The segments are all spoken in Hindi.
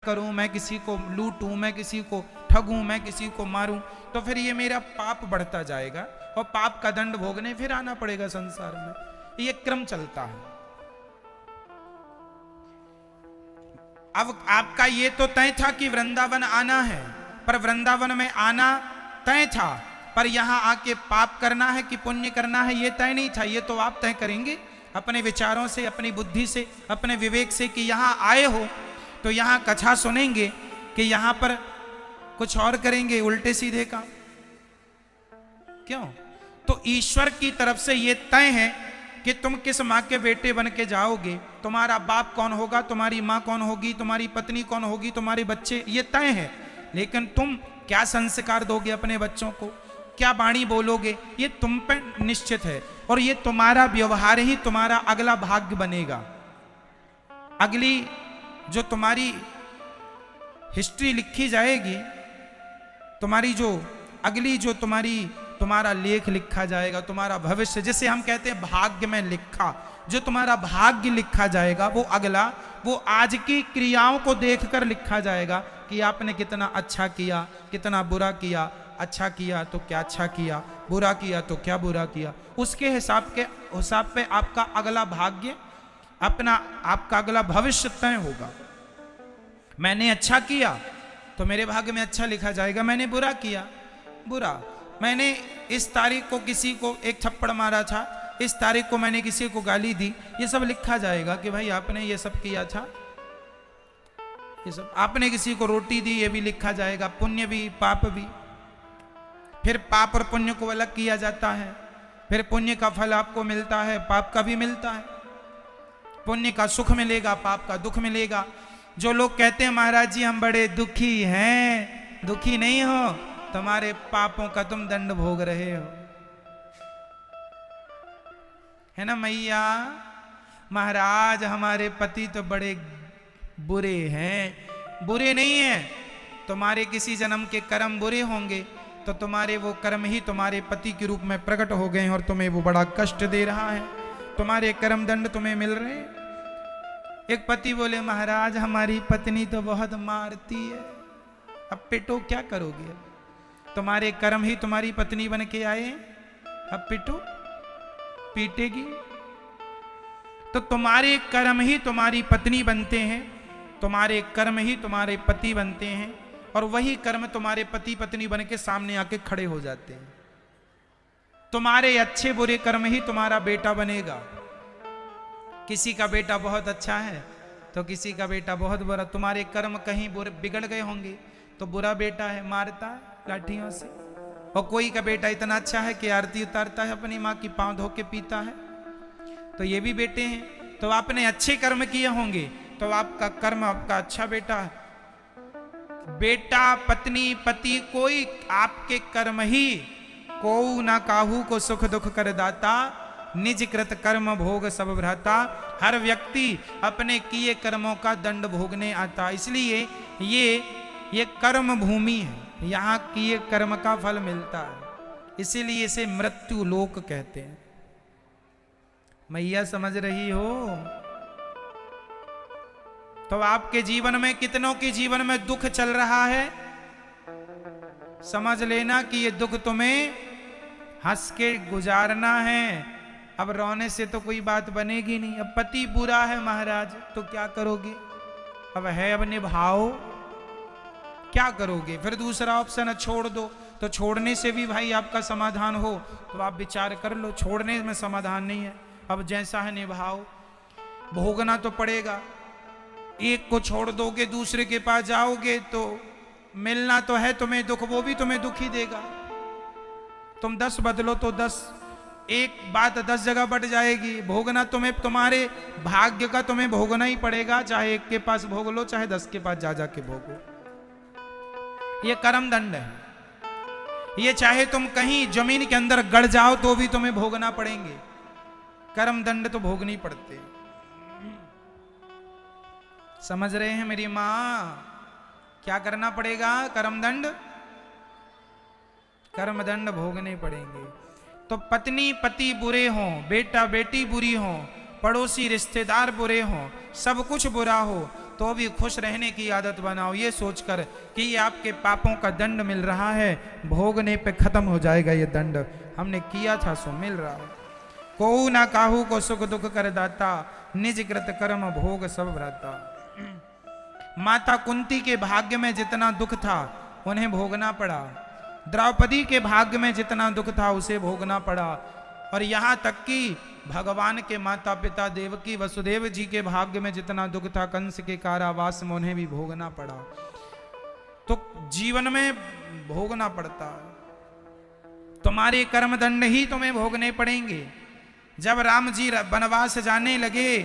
करूं, मैं किसी को लूटूं, मैं किसी को ठगूं, मैं किसी को मारूं, तो फिर ये मेरा पाप बढ़ता जाएगा और पाप का दंड भोगने फिर आना पड़ेगा संसार में। ये क्रम चलता है। अब आपका ये तो तय था कि वृंदावन आना है, पर वृंदावन में आना तय था, पर यहां आके पाप करना है कि पुण्य करना है ये तय नहीं था। ये तो आप तय करेंगे अपने विचारों से, अपनी बुद्धि से, अपने विवेक से कि यहां आए हो तो यहां कथा सुनेंगे कि यहां पर कुछ और करेंगे उल्टे सीधे काम। क्यों? तो ईश्वर की तरफ से यह तय है कि तुम किस मां के बेटे बन के जाओगे, तुम्हारा बाप कौन होगा, तुम्हारी मां कौन होगी, तुम्हारी पत्नी कौन होगी, तुम्हारे बच्चे, ये तय है। लेकिन तुम क्या संस्कार दोगे अपने बच्चों को, क्या वाणी बोलोगे, ये तुम पे निश्चित है। और ये तुम्हारा व्यवहार ही तुम्हारा अगला भाग्य बनेगा। अगली जो तुम्हारी हिस्ट्री लिखी जाएगी, तुम्हारी जो अगली जो तुम्हारा लेख लिखा जाएगा, तुम्हारा भविष्य, जिसे हम कहते हैं भाग्य में लिखा, जो तुम्हारा भाग्य लिखा जाएगा वो अगला, वो आज की क्रियाओं को देखकर लिखा जाएगा कि आपने कितना अच्छा किया, कितना बुरा किया, अच्छा किया तो क्या अच्छा किया, बुरा किया तो क्या बुरा किया। उसके हिसाब पे आपका अगला भाग्य, आपका अगला भविष्य तय होगा। मैंने अच्छा किया तो मेरे भाग्य में अच्छा लिखा जाएगा, मैंने बुरा किया बुरा, मैंने इस तारीख को किसी को एक थप्पड़ मारा था, इस तारीख को मैंने किसी को गाली दी, ये सब लिखा जाएगा कि भाई आपने ये सब किया था, ये सब आपने किसी को रोटी दी, ये भी लिखा जाएगा, पुण्य भी पाप भी। फिर पाप और पुण्य को अलग किया जाता है, फिर पुण्य का फल आपको मिलता है, पाप का भी मिलता है। पुण्य का सुख मिलेगा, पाप का दुख मिलेगा। जो लोग कहते हैं महाराज जी हम बड़े दुखी हैं, दुखी नहीं हो, तुम्हारे पापों का तुम दंड भोग रहे हो, है ना मैया। महाराज हमारे पति तो बड़े बुरे हैं, बुरे नहीं हैं, तुम्हारे किसी जन्म के कर्म बुरे होंगे तो तुम्हारे वो कर्म ही तुम्हारे पति के रूप में प्रकट हो गए हैं और तुम्हें वो बड़ा कष्ट दे रहा है, तुम्हारे कर्म दंड तुम्हें मिल रहे हैं। एक पति बोले महाराज हमारी पत्नी तो बहुत मारती है, अब पिटो, क्या करोगे, तुम्हारे कर्म ही तुम्हारी पत्नी बन के आए, अब पिटो, पीटेगी। तो तुम्हारे कर्म ही तुम्हारी पत्नी बनते हैं, तुम्हारे कर्म ही तुम्हारे पति बनते हैं, और वही कर्म तुम्हारे पति पत्नी बन के सामने आके खड़े हो जाते हैं। तुम्हारे अच्छे बुरे कर्म ही तुम्हारा बेटा बनेगा। किसी का बेटा बहुत अच्छा है तो किसी का बेटा बहुत बुरा, तुम्हारे कर्म कहीं बुरे बिगड़ गए होंगे तो बुरा बेटा है, मारता है लाठियों से, और कोई का बेटा इतना अच्छा है कि आरती उतारता है, अपनी माँ की पांव धो के पीता है, तो ये भी बेटे हैं। तो आपने अच्छे कर्म किए होंगे तो आपका कर्म आपका अच्छा बेटा है। बेटा पत्नी पति कोई आपके कर्म ही, को ना काहू को सुख दुख कर दाता, निज कृत कर्म भोग सब भ्राता। हर व्यक्ति अपने किए कर्मों का दंड भोगने आता, इसलिए ये कर्म भूमि है, यहाँ किए कर्म का फल मिलता है, इसीलिए इसे मृत्यु लोक कहते हैं। मैया समझ रही हो? तो आपके जीवन में, कितनों के जीवन में दुख चल रहा है, समझ लेना कि ये दुख तुम्हें हंस के गुजारना है। अब रोने से तो कोई बात बनेगी नहीं। अब पति बुरा है महाराज तो क्या करोगे, अब है, अब निभाओ, क्या करोगे? फिर दूसरा ऑप्शन है छोड़ दो, तो छोड़ने से भी भाई आपका समाधान हो तो आप विचार कर लो, छोड़ने में समाधान नहीं है। अब जैसा है निभाओ, भोगना तो पड़ेगा। एक को छोड़ दोगे दूसरे के पास जाओगे तो मिलना तो है तुम्हें दुख, वो भी तुम्हें दुख ही देगा। तुम 10 बदलो तो 10, एक बात 10 जगह बढ़ जाएगी। भोगना तुम्हें, तुम्हारे भाग्य का तुम्हें भोगना ही पड़ेगा, चाहे एक के पास भोग लो चाहे 10 के पास जा के भोगो। ये कर्म दंड है। ये चाहे तुम कहीं जमीन के अंदर गड़ जाओ तो भी तुम्हें भोगना पड़ेंगे। कर्म दंड तो भोगनी पड़ते। समझ रहे हैं मेरी माँ? क्या करना पड़ेगा? कर्म दंड भोगने पड़ेंगे। तो पत्नी पति बुरे हों, बेटा बेटी बुरी हों, पड़ोसी रिश्तेदार बुरे हों, सब कुछ बुरा हो, तो भी खुश रहने की आदत बनाओ, ये सोचकर कि ये आपके पापों का दंड मिल रहा है, भोगने पे खत्म हो जाएगा ये दंड, हमने किया था सो मिल रहा है। को ना काहू को सुख दुख कर दाता, निज कृत कर्म भोग सब भ्राता। माता कुंती के भाग्य में जितना दुख था उन्हें भोगना पड़ा, द्रौपदी के भाग्य में जितना दुख था उसे भोगना पड़ा, और यहां तक कि भगवान के माता पिता देवकी वसुदेव जी के भाग्य में जितना दुख था कंस के कारावास में उन्हें भी भोगना पड़ा। तो जीवन में भोगना पड़ता है, तुम्हारे कर्म दंड ही तुम्हें भोगने पड़ेंगे। जब राम जी वनवास जाने लगे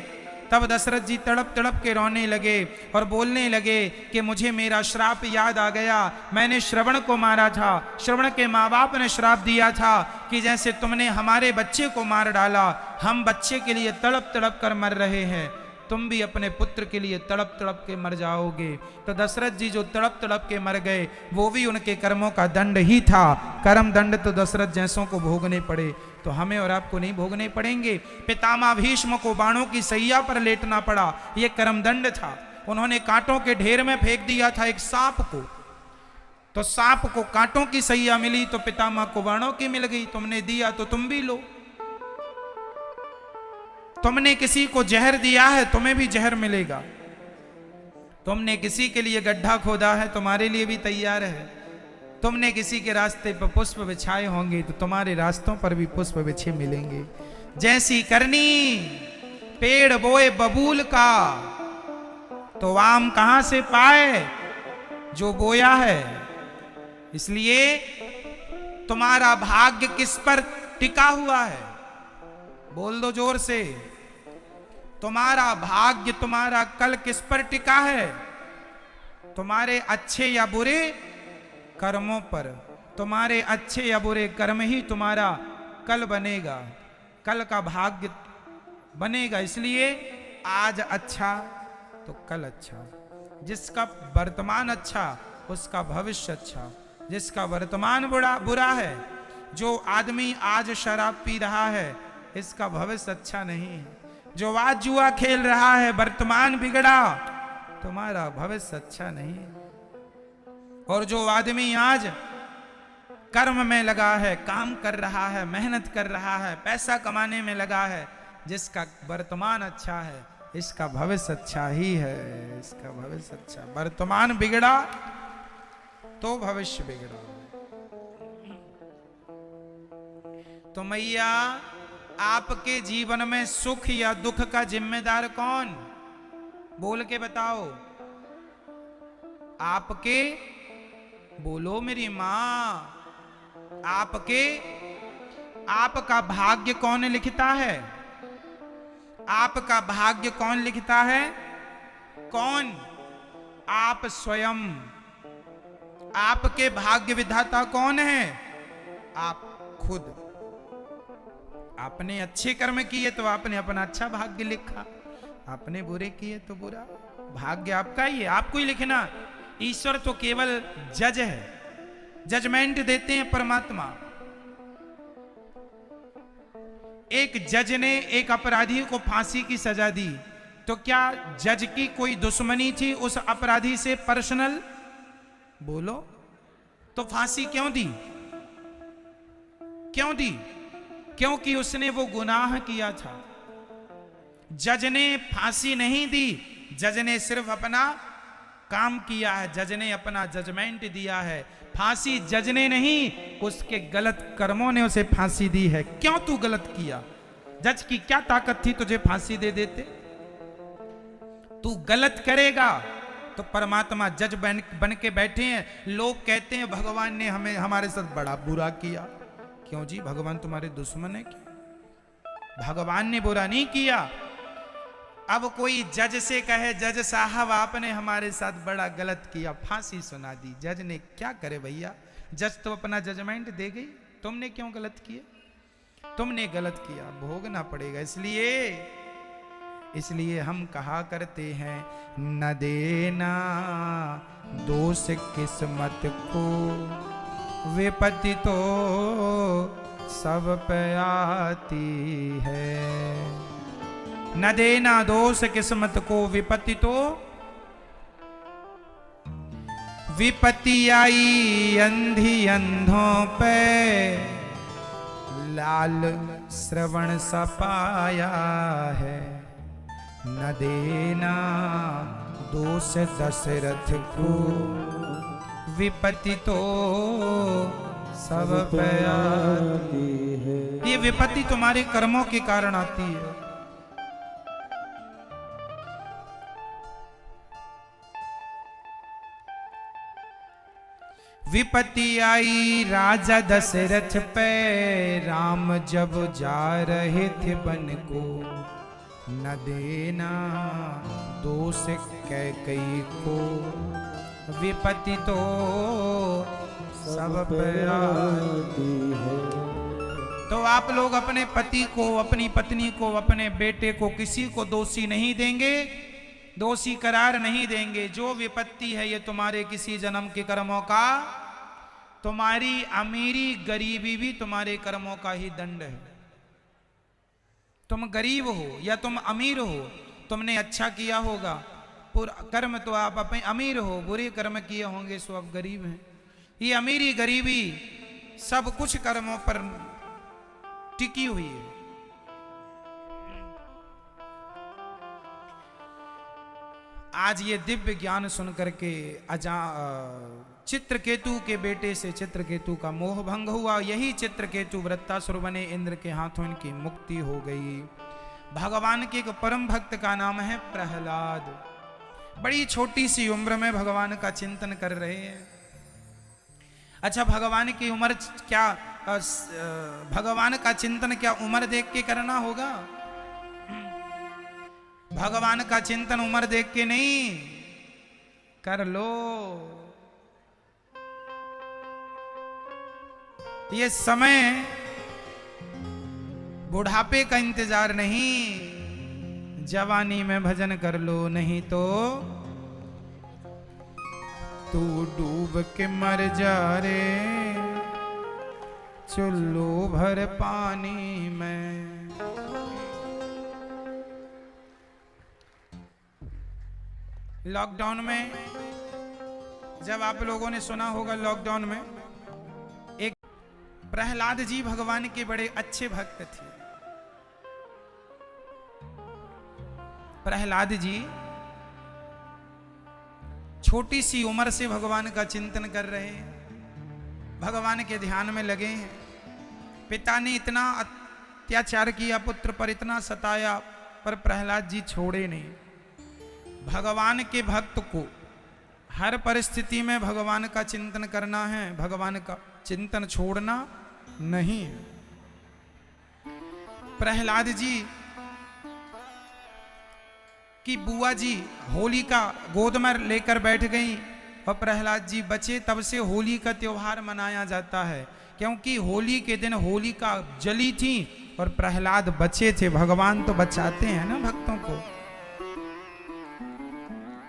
तब दशरथ जी तड़प तड़प के रोने लगे और बोलने लगे कि मुझे मेरा श्राप याद आ गया, मैंने श्रवण को मारा था, श्रवण के माँ बाप ने श्राप दिया था कि जैसे तुमने हमारे बच्चे को मार डाला, हम बच्चे के लिए तड़प तड़प कर मर रहे हैं, तुम भी अपने पुत्र के लिए तड़प तड़प के मर जाओगे। तो दशरथ जी जो तड़प तड़प के मर गए वो भी उनके कर्मों का दंड ही था। कर्म दंड तो दशरथ जैसों को भोगने पड़े, तो हमें और आपको नहीं भोगने पड़ेंगे। पितामह भीष्म को बाणों की सैया पर लेटना पड़ा, ये कर्म दंड था। उन्होंने कांटों के ढेर में फेंक दिया था एक सांप को, तो सांप को कांटों की सैया मिली, तो पितामह को बाणों की मिल गई। तुमने दिया तो तुम भी लो। तुमने किसी को जहर दिया है, तुम्हें भी जहर मिलेगा। तुमने किसी के लिए गड्ढा खोदा है, तुम्हारे लिए भी तैयार है। तुमने किसी के रास्ते पर पुष्प बिछाए होंगे तो तुम्हारे रास्तों पर भी पुष्प बिछे मिलेंगे। जैसी करनी पेड़ बोए बबूल का, तो आम कहां से पाए जो बोया है। इसलिए तुम्हारा भाग्य किस पर टिका हुआ है, बोल दो जोर से। तुम्हारा भाग्य, तुम्हारा कल किस पर टिका है, तुम्हारे अच्छे या बुरे कर्मों पर। तुम्हारे अच्छे या बुरे कर्म ही तुम्हारा कल बनेगा, कल का भाग्य बनेगा। इसलिए आज अच्छा तो कल अच्छा, जिसका वर्तमान अच्छा उसका भविष्य अच्छा। जिसका वर्तमान बुरा है, जो आदमी आज शराब पी रहा है इसका भविष्य अच्छा नहीं है। जो आज जुआ खेल रहा है, वर्तमान बिगड़ा, तुम्हारा भविष्य अच्छा नहीं है। और जो आदमी आज कर्म में लगा है, काम कर रहा है, मेहनत कर रहा है, पैसा कमाने में लगा है, जिसका वर्तमान अच्छा है इसका भविष्य अच्छा ही है, इसका भविष्य अच्छा। वर्तमान बिगड़ा तो भविष्य बिगड़ा। तो मैया, आपके जीवन में सुख या दुख का जिम्मेदार कौन, बोल के बताओ। आपके, बोलो मेरी मां, आपका भाग्य कौन लिखता है, आपका भाग्य कौन लिखता है, कौन, आप स्वयं। आपके भाग्य विधाता कौन है, आप खुद। आपने अच्छे कर्म किए तो आपने अपना अच्छा भाग्य लिखा, आपने बुरे किए तो बुरा। भाग्य आपका ही है, आपको ही लिखना। ईश्वर तो केवल जज है, जजमेंट देते हैं परमात्मा। एक जज ने एक अपराधी को फांसी की सजा दी, तो क्या जज की कोई दुश्मनी थी उस अपराधी से पर्सनल, बोलो। तो फांसी क्यों दी, क्यों दी, क्योंकि उसने वो गुनाह किया था। जज ने फांसी नहीं दी, जज ने सिर्फ अपना काम किया है, जज ने अपना जजमेंट दिया है। फांसी जज ने नहीं, उसके गलत कर्मों ने उसे फांसी दी है। क्यों तू गलत किया, जज की क्या ताकत थी तुझे फांसी दे देते। तू गलत करेगा तो परमात्मा जज बन के बैठे हैं। लोग कहते हैं भगवान ने हमें, हमारे साथ बड़ा बुरा किया। क्यों जी, भगवान तुम्हारे दुश्मन है क्या? भगवान ने बुरा नहीं किया। अब कोई जज से कहे, जज साहब आपने हमारे साथ बड़ा गलत किया, फांसी सुना दी। जज ने क्या करे भैया, जज तो अपना जजमेंट दे गई। तुमने क्यों गलत किया, तुमने गलत किया, भोगना पड़ेगा। इसलिए हम कहा करते हैं, न देना दोष किस्मत को, विपत्ति तो सब पे आती है। न देना दोष किस्मत को, विपत्ति तो विपत्ति आई अंधी अंधों पे, लाल श्रवण सा पाया है, न देना दोष दशरथ को, विपत्ति तो सब पे आती है। ये विपत्ति तुम्हारे कर्मों के कारण आती है। विपत्ति आई राजा दशरथ पे, राम जब जा रहे थे वन को, न देना दोष कैकेयी को, विपत्ति तो सब पे आती है। तो आप लोग अपने पति को, अपनी पत्नी को, अपने बेटे को, किसी को दोषी नहीं देंगे, दोषी करार नहीं देंगे। जो विपत्ति है ये तुम्हारे किसी जन्म के कर्मों का, तुम्हारी अमीरी गरीबी भी तुम्हारे कर्मों का ही दंड है। तुम गरीब हो या तुम अमीर हो, तुमने अच्छा किया होगा, कर्म तो आप अपने अमीर हो, बुरे कर्म किए होंगे सो आप गरीब हैं। ये अमीरी गरीबी सब कुछ कर्मों पर टिकी हुई है। आज ये दिव्य ज्ञान सुन करके चित्रकेतु के बेटे से चित्रकेतु का मोह भंग हुआ। यही चित्रकेतु वृत्तासुर बने, इंद्र के हाथों इनकी मुक्ति हो गई। भगवान के एक परम भक्त का नाम है प्रहलाद। बड़ी छोटी सी उम्र में भगवान का चिंतन कर रहे हैं। अच्छा, भगवान की उम्र क्या, भगवान का चिंतन क्या उम्र देख के करना होगा? भगवान का चिंतन उम्र देख के नहीं, कर लो। ये समय बुढ़ापे का इंतजार नहीं, जवानी में भजन कर लो, नहीं तो तू डूब के मर जा रे चुल्लू भर पानी में। लॉकडाउन में जब आप लोगों ने सुना होगा, लॉकडाउन में एक प्रहलाद जी भगवान के बड़े अच्छे भक्त थे। प्रहलाद जी छोटी सी उम्र से भगवान का चिंतन कर रहे हैं, भगवान के ध्यान में लगे हैं। पिता ने इतना अत्याचार किया, पुत्र पर इतना सताया, पर प्रहलाद जी छोड़े नहीं। भगवान के भक्त को हर परिस्थिति में भगवान का चिंतन करना है, भगवान का चिंतन छोड़ना नहीं है। प्रहलाद जी की बुआ जी होलिका गोद में लेकर बैठ गई और प्रहलाद जी बचे। तब से होली का त्योहार मनाया जाता है, क्योंकि होली के दिन होलिका जली थी और प्रहलाद बचे थे। भगवान तो बचाते हैं ना भक्तों को।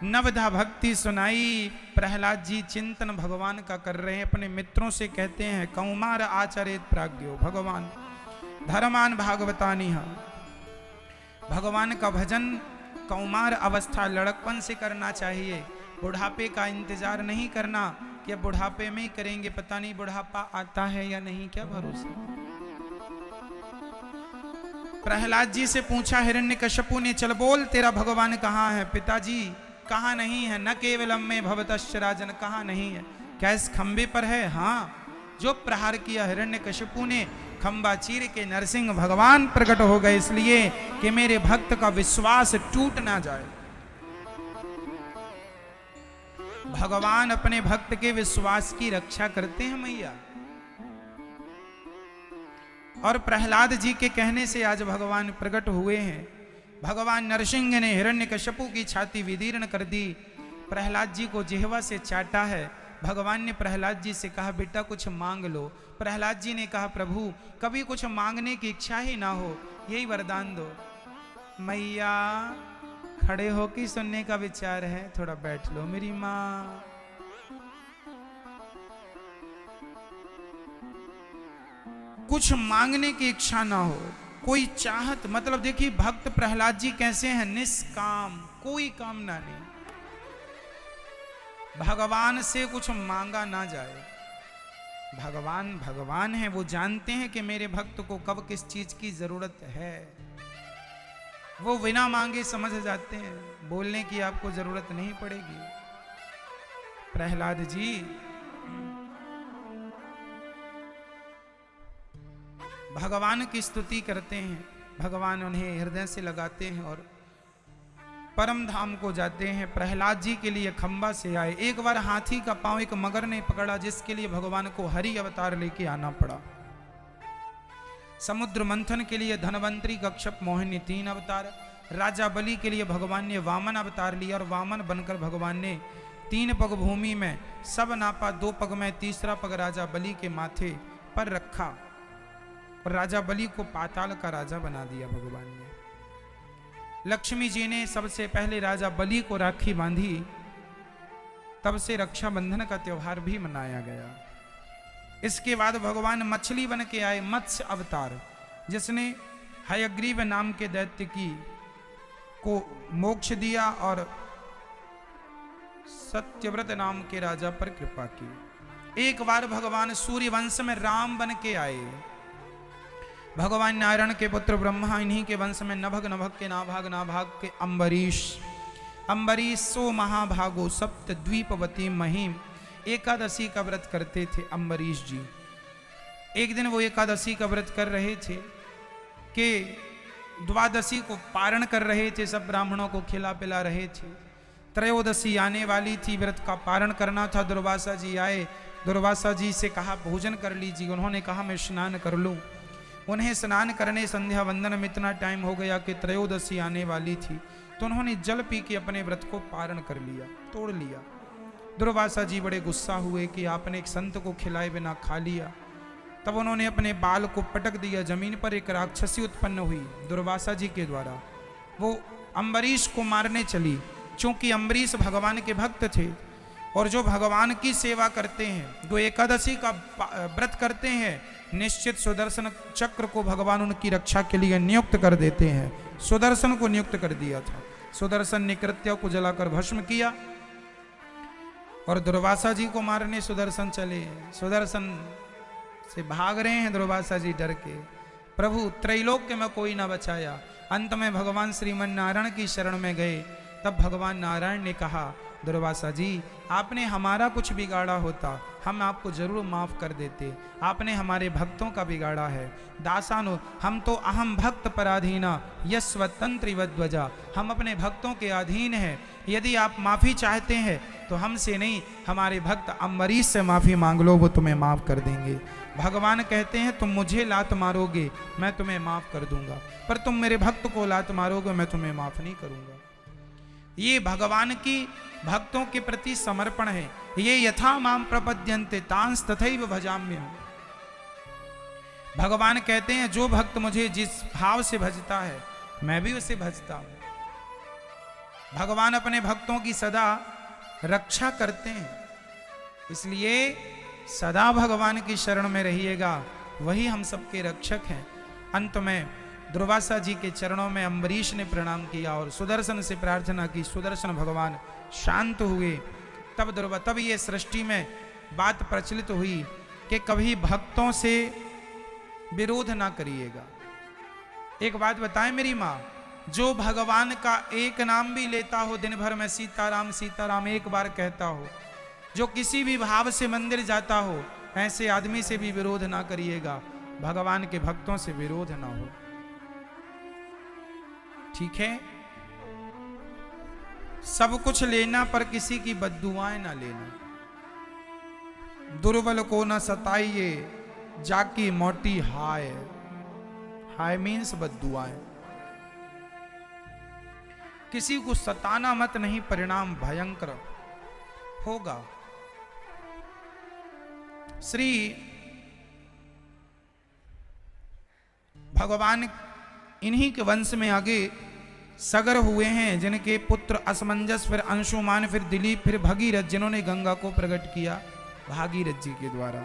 नवधा भक्ति सुनाई। प्रहलाद जी चिंतन भगवान का कर रहे हैं, अपने मित्रों से कहते हैं, कौमार आचरित प्राज्ञो भगवान धर्मान भागवतानिह। भगवान का भजन कौमार अवस्था, लड़कपन से करना चाहिए। बुढ़ापे का इंतजार नहीं करना कि अब बुढ़ापे में ही करेंगे, पता नहीं बुढ़ापा आता है या नहीं, क्या भरोसा। प्रहलाद जी से पूछा हिरण्यकश्यपु ने, चल बोल तेरा भगवान कहाँ है? पिताजी कहाँ नहीं है? न केवलम में भवतश्च राजन, कहाँ नहीं है? क्या इस खंबे पर है? हाँ। जो प्रहार किया हिरण्यकश्यपु ने, खंबा चीर के नरसिंह भगवान प्रकट हो गए, इसलिए कि मेरे भक्त का विश्वास टूट ना जाए। भगवान अपने भक्त के विश्वास की रक्षा करते हैं मैया। और प्रहलाद जी के कहने से आज भगवान प्रकट हुए हैं। भगवान नरसिंह ने हिरण्यकश्यपु की छाती विदीर्ण कर दी, प्रहलाद जी को जिह्वा से चाटा है। भगवान ने प्रहलाद जी से कहा, बेटा कुछ मांग लो। प्रहलाद जी ने कहा, प्रभु कभी कुछ मांगने की इच्छा ही ना हो, यही वरदान दो। मैया खड़े हो के सुनने का विचार है, थोड़ा बैठ लो मेरी माँ। कुछ मांगने की इच्छा ना हो, कोई चाहत, मतलब देखिए भक्त प्रहलाद जी कैसे हैं, निष्काम, कोई कामना नहीं। भगवान से कुछ मांगा ना जाए। भगवान भगवान है, वो जानते हैं कि मेरे भक्त को कब किस चीज की जरूरत है। वो बिना मांगे समझ जाते हैं, बोलने की आपको जरूरत नहीं पड़ेगी। प्रहलाद जी भगवान की स्तुति करते हैं, भगवान उन्हें हृदय से लगाते हैं और परम धाम को जाते हैं। प्रहलाद जी के लिए खंबा से आए। एक बार हाथी का पांव एक मगर ने पकड़ा, जिसके लिए भगवान को हरि अवतार लेके आना पड़ा। समुद्र मंथन के लिए धनवंतरी, कश्यप, मोहिनी 3 अवतार। राजा बलि के लिए भगवान ने वामन अवतार लिया और वामन बनकर भगवान ने 3 पग भूमि में सब नापा, 2 पग में, तीसरा पग राजा बलि के माथे पर रखा और राजा बलि को पाताल का राजा बना दिया भगवान ने। लक्ष्मी जी ने सबसे पहले राजा बलि को राखी बांधी, तब से रक्षाबंधन का त्योहार भी मनाया गया। इसके बाद भगवान मछली बन के आए, मत्स्य अवतार, जिसने हयग्रीव नाम के दैत्य को मोक्ष दिया और सत्यव्रत नाम के राजा पर कृपा की। एक बार भगवान सूर्य वंश में राम बन के आए। भगवान नारायण के पुत्र ब्रह्मा, इन्हीं के वंश में नभग, नभग के नाभाग, नाभाग के अम्बरीश, अम्बरीशो महाभागो सप्त द्वीपवती महिम। एकादशी का व्रत करते थे अम्बरीश जी। एक दिन वो एकादशी का व्रत कर रहे थे कि द्वादशी को पारण कर रहे थे, सब ब्राह्मणों को खिला पिला रहे थे। त्रयोदशी आने वाली थी, व्रत का पारण करना था। दुर्वासा जी आए, दुर्वासा जी से कहा भोजन कर लीजिए। उन्होंने कहा मैं स्नान कर लूँ। उन्हें स्नान करने संध्या वंदन में इतना टाइम हो गया कि त्रयोदशी आने वाली थी, तो उन्होंने जल पी के अपने व्रत को पारण कर लिया, तोड़ लिया। दुर्वासा जी बड़े गुस्सा हुए कि आपने एक संत को खिलाए बिना खा लिया। तब उन्होंने अपने बाल को पटक दिया जमीन पर। एक राक्षसी उत्पन्न हुई दुर्वासा जी के द्वारा, वो अम्बरीश को मारने चली। चूंकि अम्बरीश भगवान के भक्त थे और जो भगवान की सेवा करते हैं, जो एकादशी का व्रत करते हैं, निश्चित सुदर्शन चक्र को भगवान उनकी रक्षा के लिए नियुक्त कर देते हैं। सुदर्शन को नियुक्त कर दिया था। सुदर्शन ने कृत्य को जलाकर भस्म किया और दुर्वासा जी को मारने सुदर्शन चले। सुदर्शन से भाग रहे हैं दुर्वासा जी डर के। प्रभु त्रैलोक्य में कोई ना बचाया। अंत में भगवान श्रीमन नारायण की शरण में गए। तब भगवान नारायण ने कहा दुर्वासा जी, आपने हमारा कुछ बिगाड़ा होता हम आपको जरूर माफ कर देते। आपने हमारे भक्तों का बिगाड़ा है। दासानो हम तो अहम भक्त पराधीना यस्वतंत्र वध्वजा, हम अपने भक्तों के अधीन हैं। यदि आप माफी चाहते हैं तो हमसे नहीं, हमारे भक्त अम्बरीश से माफी मांग लो, वो तुम्हें माफ कर देंगे। भगवान कहते हैं तुम मुझे लात मारोगे मैं तुम्हें माफ कर दूंगा, पर तुम मेरे भक्त को लात मारोगे मैं तुम्हें माफ नहीं करूंगा। ये भगवान की भक्तों के प्रति समर्पण है। ये यथा माम प्रपद्यन्ते तांस तथैव भजाम्यहम्। भगवान कहते हैं जो भक्त मुझे जिस भाव से भजता है मैं भी उसे भजता हूं। भगवान अपने भक्तों की सदा रक्षा करते हैं, इसलिए सदा भगवान की शरण में रहिएगा, वही हम सबके रक्षक हैं। अंत में दुर्वासा जी के चरणों में अम्बरीश ने प्रणाम किया और सुदर्शन से प्रार्थना की। सुदर्शन भगवान शांत हुए। तब ये सृष्टि में बात प्रचलित हुई कि कभी भक्तों से विरोध ना करिएगा। एक बात बताएं मेरी माँ, जो भगवान का एक नाम भी लेता हो दिन भर में, सीताराम सीताराम एक बार कहता हो, जो किसी भी भाव से मंदिर जाता हो, ऐसे आदमी से भी विरोध ना करिएगा। भगवान के भक्तों से विरोध ना हो, ठीक है। सब कुछ लेना पर किसी की बद्दुआएं ना लेना। दुर्बल को न सताइए जाकी मोटी हाय। हाय मीन्स बद्दुआएं। किसी को सताना मत, नहीं परिणाम भयंकर होगा। श्री भगवान इन्हीं के वंश में आगे सगर हुए हैं, जिनके पुत्र असमंजस, फिर अंशुमान, फिर दिलीप, फिर भगीरथ, जिन्होंने गंगा को प्रकट किया भागीरथ जी के द्वारा।